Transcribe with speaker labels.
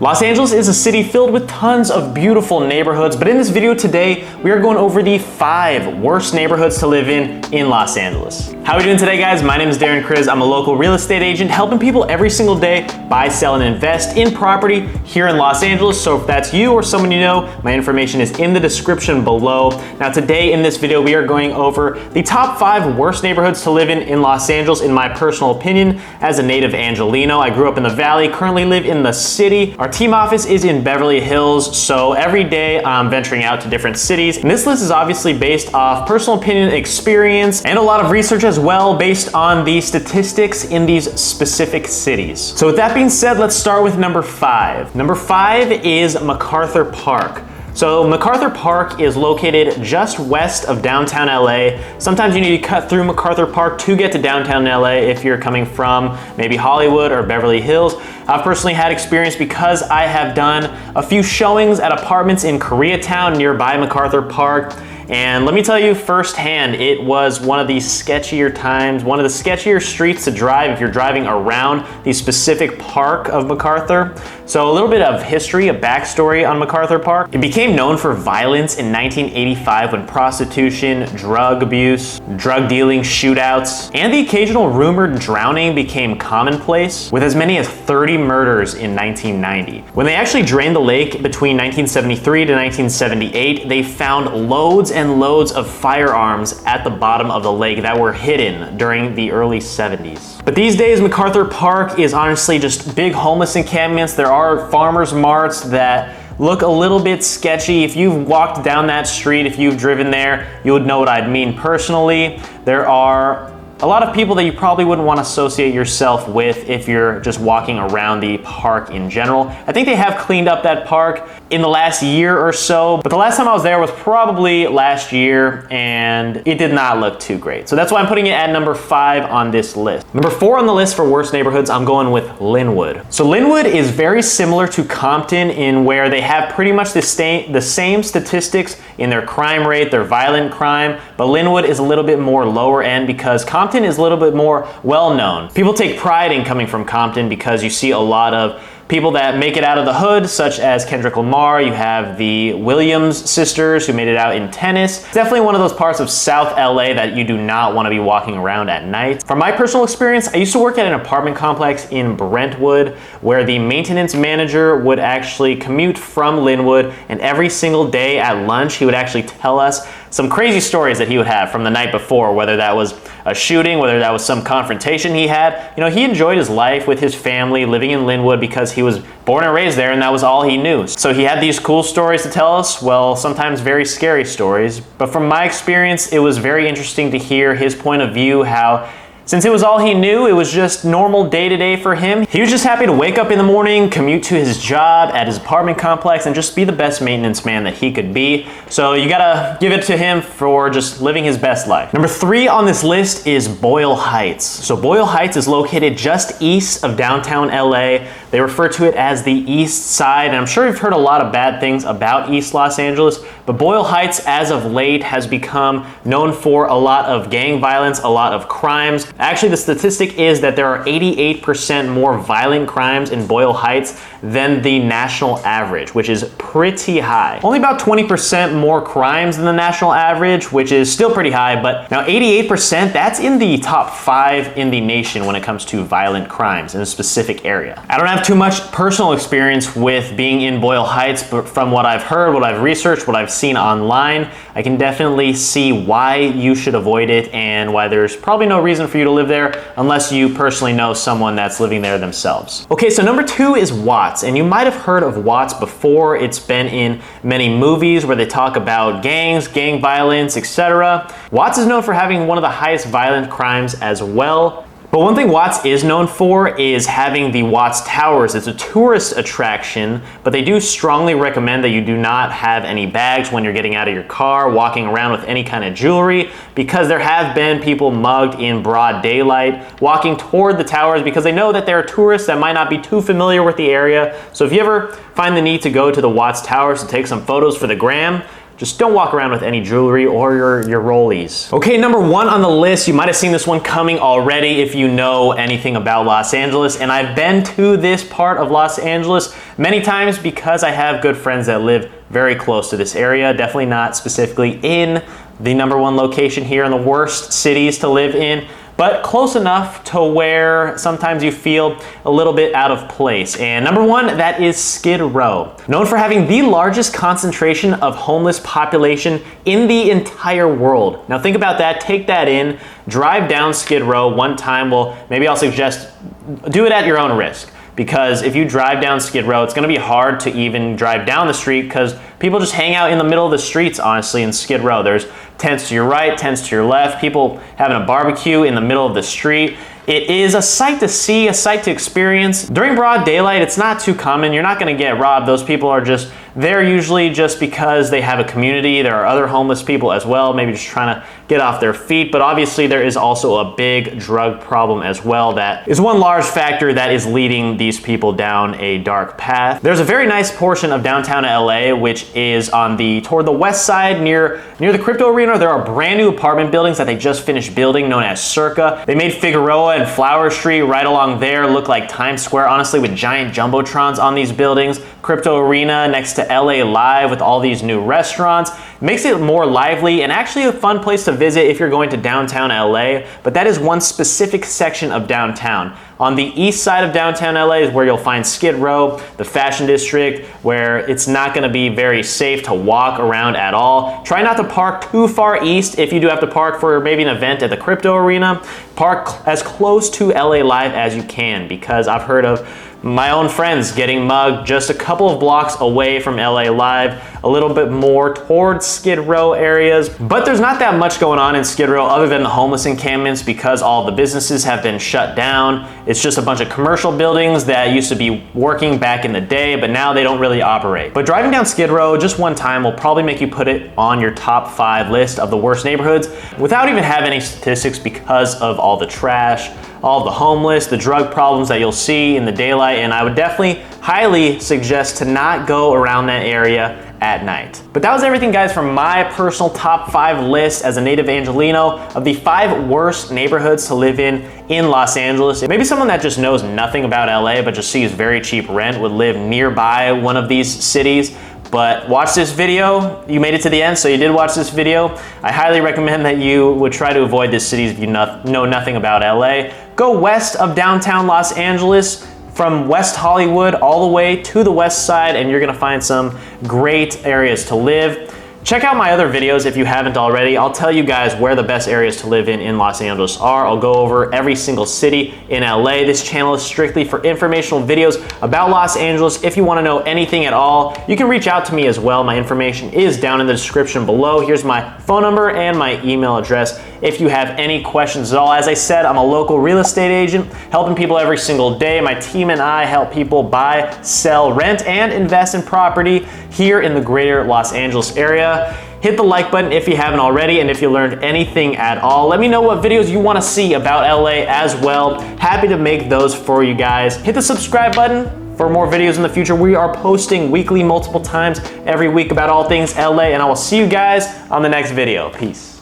Speaker 1: Los Angeles is a city filled with tons of beautiful neighborhoods, but in this video today, we are going over the 5 worst neighborhoods to live in Los Angeles. How are we doing today, guys? My name is Darren Kriz. I'm a local real estate agent helping people every single day buy, sell, and invest in property here in Los Angeles. So if that's you or someone you know, my information is in the description below. Now today in this video, we are going over the top 5 worst neighborhoods to live in Los Angeles, in my personal opinion, as a native Angelino. I grew up in the Valley, currently live in the city. Our team office is in Beverly Hills, so every day I'm venturing out to different cities. And this list is obviously based off personal opinion, experience, and a lot of research as well based on the statistics in these specific cities. So with that being said, let's start with number 5. Number 5 is MacArthur Park. So MacArthur Park is located just west of downtown LA. Sometimes you need to cut through MacArthur Park to get to downtown LA if you're coming from maybe Hollywood or Beverly Hills. I've personally had experience because I have done a few showings at apartments in Koreatown nearby MacArthur Park. And let me tell you firsthand, it was one of the sketchier times, one of the sketchier streets to drive if you're driving around the specific park of MacArthur. So a little bit of history, a backstory on MacArthur Park. It became known for violence in 1985 when prostitution, drug abuse, drug dealing, shootouts, and the occasional rumored drowning became commonplace, with as many as 30 murders in 1990. When they actually drained the lake between 1973 to 1978, they found loads and loads of firearms at the bottom of the lake that were hidden during the early 70s. But these days, MacArthur Park is honestly just big homeless encampments. There are farmers marts that look a little bit sketchy. If you've walked down that street, if you've driven there, you would know what I'd mean personally. There are a lot of people that you probably wouldn't want to associate yourself with if you're just walking around the park in general. I think they have cleaned up that park in the last year or so, but the last time I was there was probably last year and it did not look too great. So that's why I'm putting it at number 5 on this list. Number 4 on the list for worst neighborhoods, I'm going with Lynwood. So Lynwood is very similar to Compton in where they have pretty much the same statistics in their crime rate, their violent crime, but Lynwood is a little bit more lower end because Compton is a little bit more well-known. People take pride in coming from Compton because you see a lot of people that make it out of the hood, such as Kendrick Lamar. You have the Williams sisters who made it out in tennis. It's definitely one of those parts of South LA that you do not want to be walking around at night. From my personal experience, I used to work at an apartment complex in Brentwood where the maintenance manager would actually commute from Lynwood, and every single day at lunch, he would actually tell us some crazy stories that he would have from the night before, whether that was a shooting, whether that was some confrontation he had. You know, he enjoyed his life with his family living in Lynwood because he was born and raised there and that was all he knew. So he had these cool stories to tell us, well, sometimes very scary stories. But from my experience, it was very interesting to hear his point of view, how since it was all he knew, it was just normal day-to-day for him. He was just happy to wake up in the morning, commute to his job at his apartment complex, and just be the best maintenance man that he could be. So you gotta give it to him for just living his best life. Number 3 on this list is Boyle Heights. So Boyle Heights is located just east of downtown LA. They refer to it as the East Side, and I'm sure you've heard a lot of bad things about East Los Angeles, but Boyle Heights, as of late, has become known for a lot of gang violence, a lot of crimes. Actually, the statistic is that there are 88% more violent crimes in Boyle Heights than the national average, which is pretty high. Only about 20% more crimes than the national average, which is still pretty high, but now 88%, that's in the top 5 in the nation when it comes to violent crimes in a specific area. I don't have too much personal experience with being in Boyle Heights, but from what I've heard, what I've researched, what I've seen online, I can definitely see why you should avoid it and why there's probably no reason for you to live there unless you personally know someone that's living there themselves. Okay, so number 2 is Watts, and you might have heard of Watts before. It's been in many movies where they talk about gangs, gang violence, etc. Watts is known for having one of the highest violent crimes as well. But one thing Watts is known for is having the Watts Towers. It's a tourist attraction, but they do strongly recommend that you do not have any bags when you're getting out of your car, walking around with any kind of jewelry, because there have been people mugged in broad daylight walking toward the towers because they know that there are tourists that might not be too familiar with the area. So if you ever find the need to go to the Watts Towers to take some photos for the gram, just don't walk around with any jewelry or your rollies. Okay, number 1 on the list, you might have seen this one coming already if you know anything about Los Angeles, and I've been to this part of Los Angeles many times because I have good friends that live very close to this area. Definitely not specifically in the number 1 location here in the worst cities to live in, but close enough to where sometimes you feel a little bit out of place. And number 1, that is Skid Row. Known for having the largest concentration of homeless population in the entire world. Now think about that, take that in, drive down Skid Row one time. Well, maybe I'll suggest do it at your own risk. Because if you drive down Skid Row, it's gonna be hard to even drive down the street because people just hang out in the middle of the streets, honestly, in Skid Row. There's tents to your right, tents to your left, people having a barbecue in the middle of the street. It is a sight to see, a sight to experience. During broad daylight, it's not too common. You're not gonna get robbed. Those people are just there usually just because they have a community. There are other homeless people as well, maybe just trying to get off their feet. But obviously there is also a big drug problem as well. That is one large factor that is leading these people down a dark path. There's a very nice portion of downtown LA, which is toward the west side near the crypto arena. There are brand new apartment buildings that they just finished building known as Circa. They made Figueroa and Flower Street right along there look like Times Square, honestly, with giant jumbotrons on these buildings. Crypto arena next to LA Live with all these new restaurants. Makes it more lively and actually a fun place to visit if you're going to downtown LA, but that is one specific section of downtown. On the east side of downtown LA is where you'll find Skid Row, the Fashion District, where it's not gonna be very safe to walk around at all. Try not to park too far east. If you do have to park for maybe an event at the crypto arena, park as close to LA Live as you can, because I've heard of my own friends getting mugged just a couple of blocks away from LA Live, a little bit more towards Skid Row areas. But there's not that much going on in Skid Row other than the homeless encampments because all the businesses have been shut down. It's just a bunch of commercial buildings that used to be working back in the day, but now they don't really operate. But driving down Skid Row just one time will probably make you put it on your top 5 list of the worst neighborhoods without even having any statistics because of all the trash, all the homeless, the drug problems that you'll see in the daylight, and I would definitely highly suggest to not go around that area at night. But that was everything, guys, from my personal top 5 list as a native Angelino of the 5 worst neighborhoods to live in Los Angeles. Maybe someone that just knows nothing about LA but just sees very cheap rent would live nearby one of these cities. But watch this video. You made it to the end, so you did watch this video. I highly recommend that you would try to avoid this city if you know nothing about LA. Go west of downtown Los Angeles, from West Hollywood all the way to the west side, and you're gonna find some great areas to live. Check out my other videos if you haven't already. I'll tell you guys where the best areas to live in Los Angeles are. I'll go over every single city in LA. This channel is strictly for informational videos about Los Angeles. If you want to know anything at all, you can reach out to me as well. My information is down in the description below. Here's my phone number and my email address if you have any questions at all. As I said, I'm a local real estate agent helping people every single day. My team and I help people buy, sell, rent, and invest in property here in the greater Los Angeles area. Hit the like button if you haven't already, and if you learned anything at all, let me know what videos you want to see about LA as well. Happy to make those for you guys. Hit the subscribe button for more videos in the future. We are posting weekly, multiple times every week about all things LA, and I will see you guys on the next video. Peace.